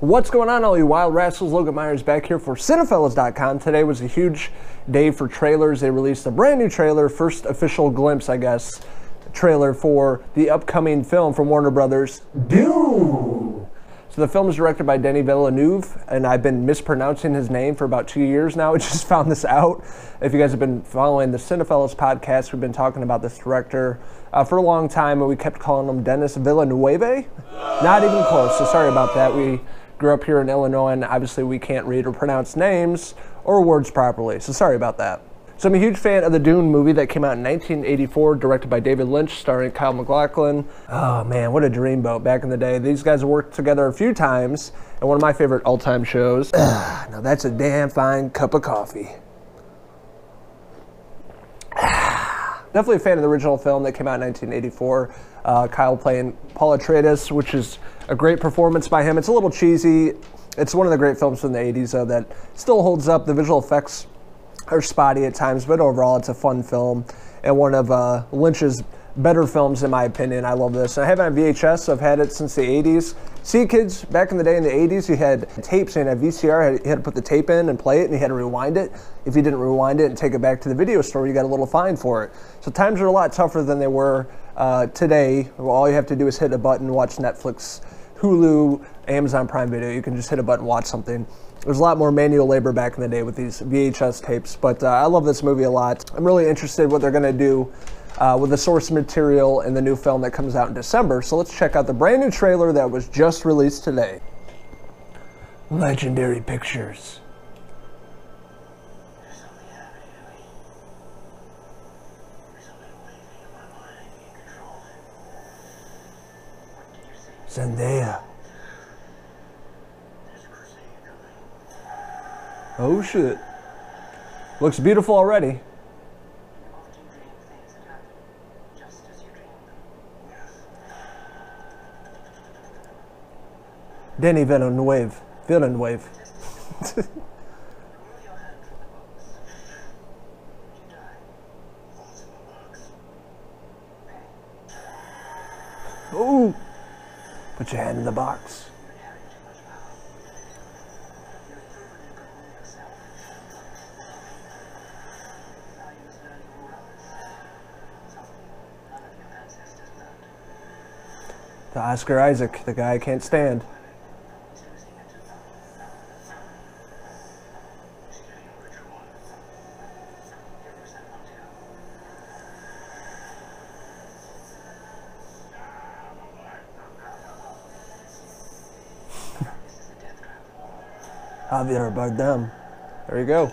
What's going on, all you wild rascals? Logan Myers back here for Cinephellas.com. Today was a huge day for trailers. They released a brand new trailer, first official glimpse, I guess, trailer for the upcoming film from Warner Brothers, Dune. So the film is directed by Denis Villeneuve, and I've been mispronouncing his name for about 2 years now. I just found this out. If you guys have been following the Cinephellas podcast, we've been talking about this director for a long time, and we kept calling him Denis Villeneuve. Not even close, so sorry about that. We grew up here in Illinois, and obviously we can't read or pronounce names or words properly, so sorry about that. So I'm a huge fan of the Dune movie that came out in 1984, directed by David Lynch, starring Kyle MacLachlan. Oh man, what a dreamboat back in the day. These guys have worked together a few times, and one of my favorite all-time shows. Now that's a damn fine cup of coffee. Definitely a fan of the original film that came out in 1984. Kyle playing Paul Atreides, which is a great performance by him. It's a little cheesy. It's one of the great films from the 80s, though, that still holds up. The visual effects are spotty at times, but overall it's a fun film and one of Lynch's better films in my opinion. I love this. I have it on VHS, so I've had it since the 80s. See, kids, back in the day in the 80s, you had tapes and a VCR. You had to put the tape in and play it, and you had to rewind it. If you didn't rewind it and take it back to the video store, you got a little fine for it. So times are a lot tougher than they were today. All you have to do is hit a button, watch Netflix, Hulu, Amazon Prime Video. You can just hit a button, watch something. There's a lot more manual labor back in the day with these VHS tapes, but I love this movie a lot. I'm really interested in what they're going to do with the source material in the new film that comes out in December. So let's check out the brand new trailer that was just released today. Legendary Pictures. Zendaya. Oh shit. Looks beautiful already. Denis Villeneuve. Villeneuve. Oh! Put your hand in the box. To Oscar Isaac, the guy I can't stand. Javier Bardem. There you go.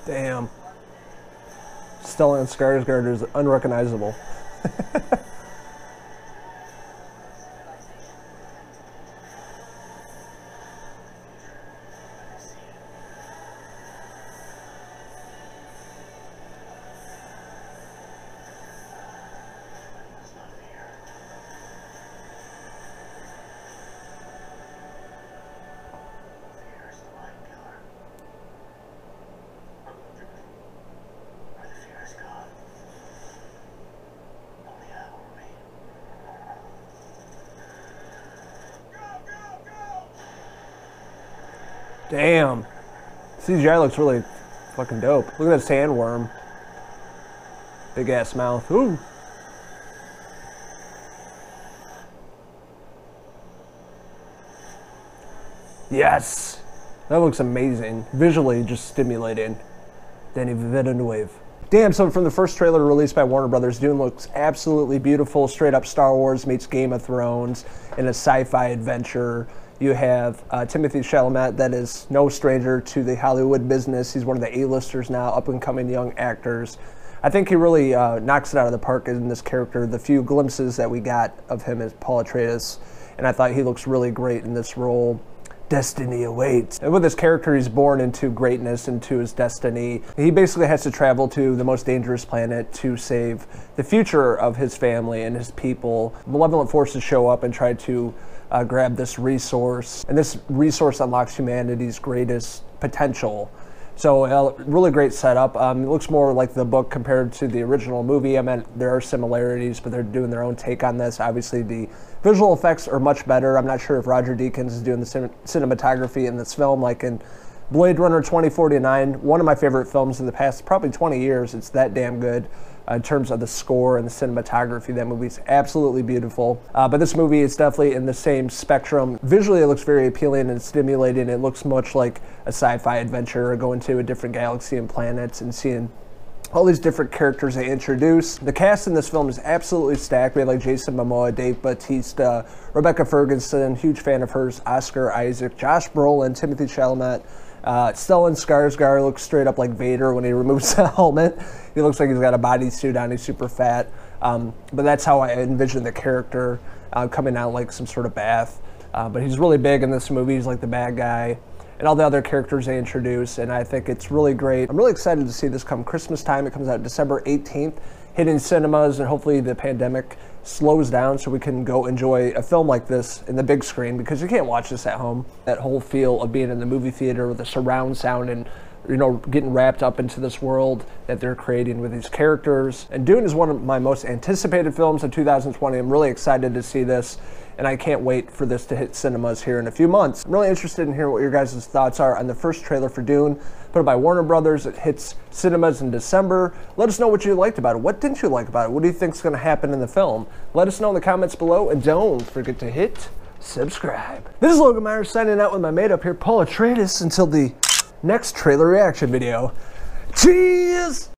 Damn. Stellan Skarsgård is unrecognizable. Damn. CGI looks really fucking dope. Look at that sandworm. Big ass mouth. Ooh. Yes. That looks amazing. Visually just stimulating. Denis Villeneuve. Damn, so from the first trailer released by Warner Brothers, Dune looks absolutely beautiful. Straight up Star Wars meets Game of Thrones in a sci-fi adventure. You have Timothée Chalamet, that is no stranger to the Hollywood business. He's one of the A-listers now, up-and-coming young actors. I think he really knocks it out of the park in this character. The few glimpses that we got of him as Paul Atreides, and I thought he looks really great in this role. Destiny awaits. And with this character, he's born into greatness, into his destiny. He basically has to travel to the most dangerous planet to save the future of his family and his people. Malevolent forces show up and try to grab this resource, and this resource unlocks humanity's greatest potential. So really great setup. It looks more like the book compared to the original movie. I mean, there are similarities, but they're doing their own take on this. Obviously, the visual effects are much better. I'm not sure if Roger Deakins is doing the cinematography in this film like in Blade Runner 2049, one of my favorite films in the past probably 20 years. It's that damn good. In terms of the score and the cinematography, that movie's absolutely beautiful. But this movie is definitely in the same spectrum. Visually, it looks very appealing and stimulating. It looks much like a sci-fi adventure, going to a different galaxy and planets and seeing all these different characters they introduce. The cast in this film is absolutely stacked. We have like Jason Momoa, Dave Bautista, Rebecca Ferguson, huge fan of hers, Oscar Isaac, Josh Brolin, Timothée Chalamet. Stellan Skarsgård looks straight up like Vader when he removes the helmet. He looks like he's got a bodysuit on, he's super fat. But that's how I envision the character coming out like some sort of bath. But he's really big in this movie, he's like the bad guy. And all the other characters they introduce, and I think it's really great. I'm really excited to see this come Christmas time. It comes out December 18th, hitting cinemas, and hopefully the pandemic slows down so we can go enjoy a film like this in the big screen, because you can't watch this at home. That whole feel of being in the movie theater with the surround sound and, you know, getting wrapped up into this world that they're creating with these characters. And Dune is one of my most anticipated films of 2020. I'm really excited to see this, and I can't wait for this to hit cinemas here in a few months. I'm really interested in hearing what your guys' thoughts are on the first trailer for Dune, put by Warner Brothers. It hits cinemas in December. Let us know what you liked about it. What didn't you like about it? What do you think is going to happen in the film? Let us know in the comments below, and don't forget to hit subscribe. This is Logan Myers signing out with my mate up here, Paul Atreides, until the next trailer reaction video. Cheers!